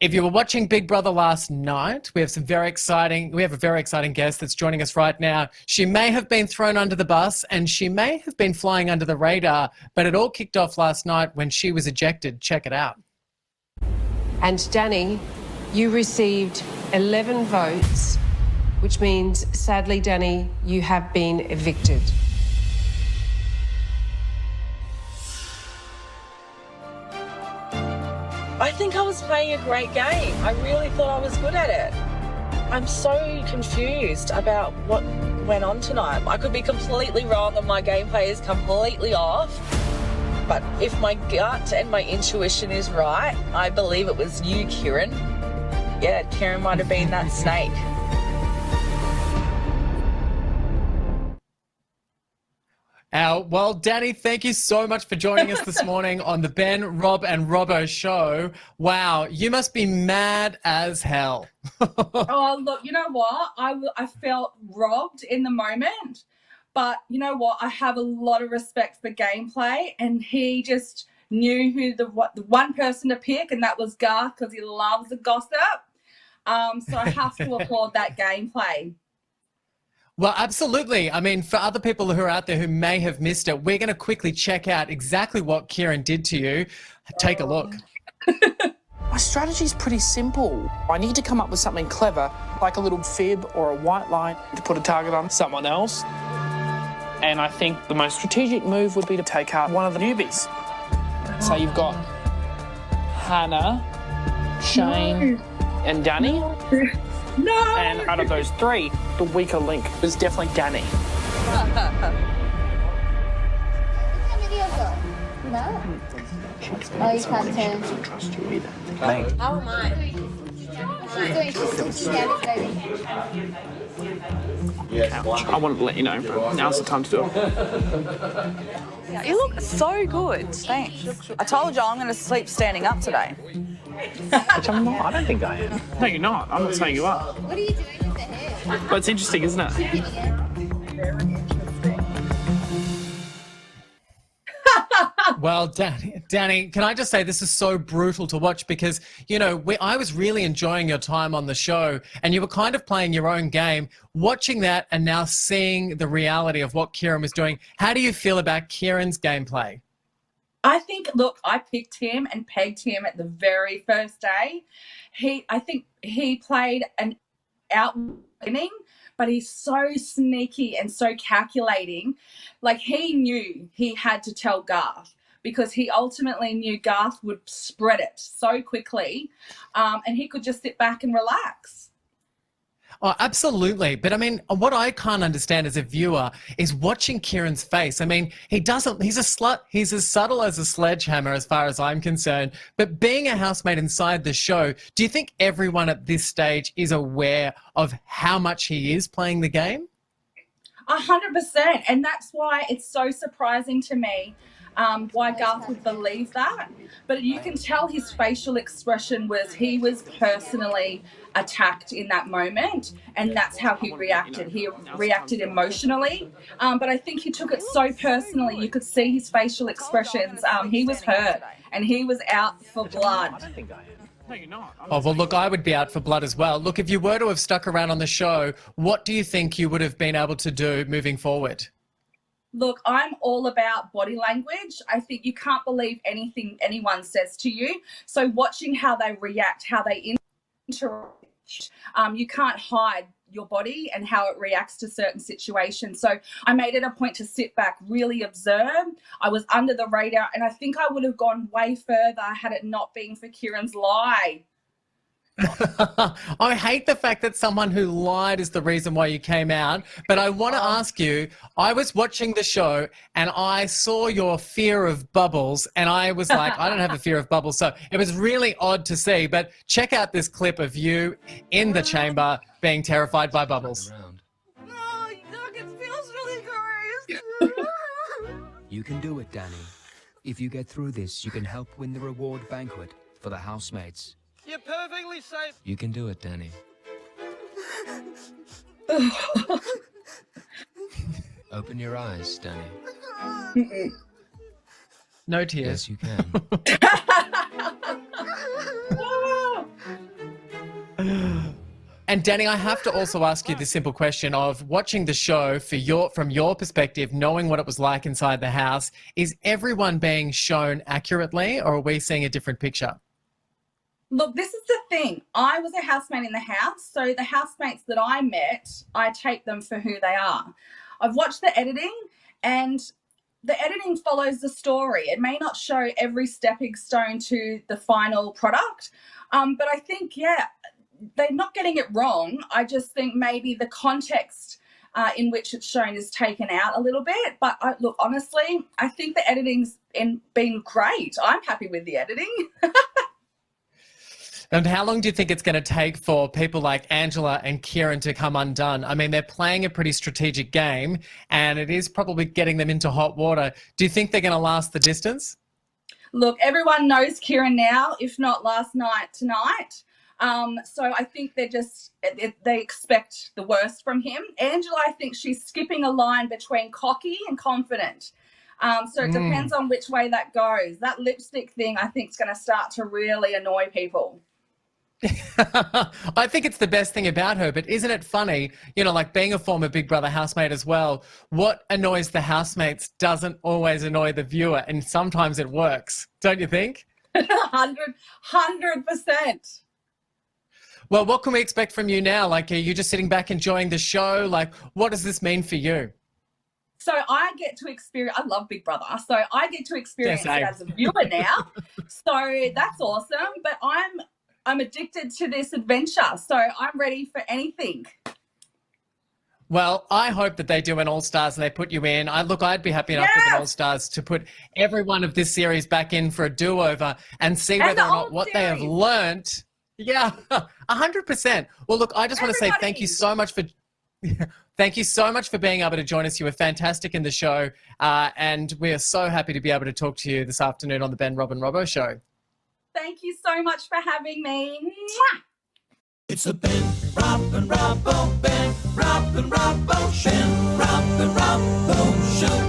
If you were watching Big Brother last night, we have a very exciting guest that's joining us right now. She may have been thrown under the bus and she may have been flying under the radar, but it all kicked off last night when she was ejected. Check it out. And Danni, you received 11 votes, which means, sadly, Danni, you have been evicted. I think I was playing a great game. I really thought I was good at it. I'm so confused about what went on tonight. I could be completely wrong and my gameplay is completely off. But if my gut and my intuition is right, I believe it was you, Keiran. Yeah, Keiran might have been that snake. Well, Danni, thank you so much for joining us this morning on the Ben, Rob and Robbo show. Wow, you must be mad as hell. Oh, look, you know what? I felt robbed in the moment. But you know what? I have a lot of respect for gameplay, and he just knew who the one person to pick, and that was Garth, because he loves the gossip. So I have to applaud that gameplay. Well, absolutely. I mean, for other people who are out there who may have missed it, we're going to quickly check out exactly what Keiran did to you. Take a look. My strategy's pretty simple. I need to come up with something clever, like a little fib or a white lie to put a target on someone else. And I think the most strategic move would be to take out one of the newbies. So you've got Hannah, Shane, and Danni. No! And out of those three, the weaker link is definitely Danni. No? Oh, you can't turn. How am I? She's scared, baby. Ouch. I wanted to let you know, but now's the time to do it. Yeah, you look so good. Thanks. I told you I'm going to sleep standing up today. Which I'm not. I don't think I am. No, you're not. I'm not saying you are. What are you doing with the hair? But it's interesting, isn't it? Well, Danni, can I just say this is so brutal to watch because, you know, I was really enjoying your time on the show and you were kind of playing your own game. Watching that and now seeing the reality of what Keiran was doing, how do you feel about Keiran's gameplay? I think, look, I picked him and pegged him at the very first day. I think he played an outwinning, but he's so sneaky and so calculating. Like, he knew he had to tell Garth because he ultimately knew Garth would spread it so quickly, and he could just sit back and relax. Oh, absolutely. But I mean, what I can't understand as a viewer is watching Keiran's face. I mean, he's a slut. He's as subtle as a sledgehammer as far as I'm concerned. But being a housemate inside the show, do you think everyone at this stage is aware of how much he is playing the game? 100%. And that's why it's so surprising to me why Garth would believe that. But you can tell his facial expression he was personally attacked in that moment, and that's how he reacted. He reacted emotionally, but I think he took it so personally. You could see his facial expressions. He was hurt, and he was out for blood. No, you're not. Oh, well, look, I would be out for blood as well. Look, if you were to have stuck around on the show, what do you think you would have been able to do moving forward? Look, I'm all about body language. I think you can't believe anything anyone says to you. So watching how they react, how they interact, you can't hide your body and how it reacts to certain situations. So I made it a point to sit back, really observe. I was under the radar, and I think I would have gone way further had it not been for Keiran's lie. I hate the fact that someone who lied is the reason why you came out, but I want to ask you, I was watching the show and I saw your fear of bubbles and I was like, I don't have a fear of bubbles. So it was really odd to see, but check out this clip of you in the chamber being terrified by bubbles. Oh, look, it feels really gross. You can do it, Danni. If you get through this, you can help win the reward banquet for the housemates. You're perfectly safe. You can do it, Danni. Open your eyes, Danni. No tears. Yes, you can. And Danny, I have to also ask you the simple question of watching the show from your perspective, knowing what it was like inside the house, is everyone being shown accurately or are we seeing a different picture? Look, this is the thing. I was a housemate in the house, so the housemates that I met, I take them for who they are. I've watched the editing, and the editing follows the story. It may not show every stepping stone to the final product, but I think, yeah, they're not getting it wrong. I just think maybe the context in which it's shown is taken out a little bit. But look, honestly, I think the editing's been great. I'm happy with the editing. And how long do you think it's going to take for people like Angela and Keiran to come undone? I mean, they're playing a pretty strategic game and it is probably getting them into hot water. Do you think they're going to last the distance? Look, everyone knows Keiran now, if not last night, tonight. So I think they expect the worst from him. Angela, I think she's skipping a line between cocky and confident. So it depends on which way that goes. That lipstick thing, I think, is going to start to really annoy people. I think it's the best thing about her, but isn't it funny, you know, like being a former Big Brother housemate as well, what annoys the housemates doesn't always annoy the viewer, and sometimes it works, don't you think? 100%. Well, what can we expect from you now? Like, are you just sitting back enjoying the show? Like, what does this mean for you? So I get to experience, I love Big Brother, so I get to experience it as a viewer now. So that's awesome, but I'm addicted to this adventure, so I'm ready for anything. Well, I hope that they do an All-Stars and they put you in. I'd be happy enough with an All-Stars to put every one of this series back in for a do-over and see whether or not what they have learnt. Yeah, 100%. Well, look, I just want to say thank you so much for thank you so much for being able to join us. You were fantastic in the show, and we are so happy to be able to talk to you this afternoon on the Ben, Rob and Robbo show. Thank you so much for having me. Mwah! It's a Ben, Rob and Robbo, Ben, Rob and Robbo show. Ben, Rob and Robbo show.